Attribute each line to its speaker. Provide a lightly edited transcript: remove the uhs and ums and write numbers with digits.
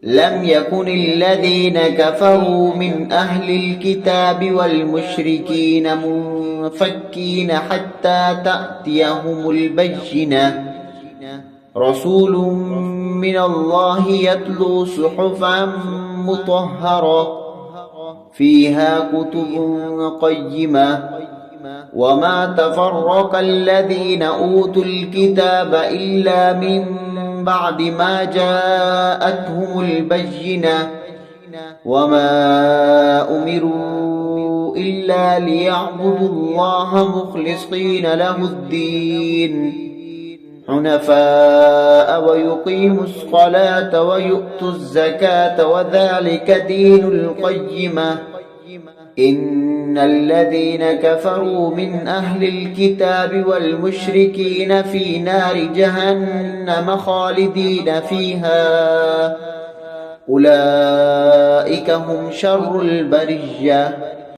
Speaker 1: لم يكن الذين كفروا من أهل الكتاب والمشركين منفكين حتى تأتيهم البينة رسول من الله يتلو صحفا مطهرة فيها كتب قيمة وما تفرق الذين أوتوا الكتاب إلا من بعد ما جاءتهم البينة وما أمروا إلا ليعبدوا الله مخلصين له الدين حنفاء ويقيموا الصلاة ويؤتوا الزكاة وذلك دين القيمة إن الذين كفروا من أهل الكتاب والمشركين في نار جهنم خالدين فيها أولئك هم شر البرية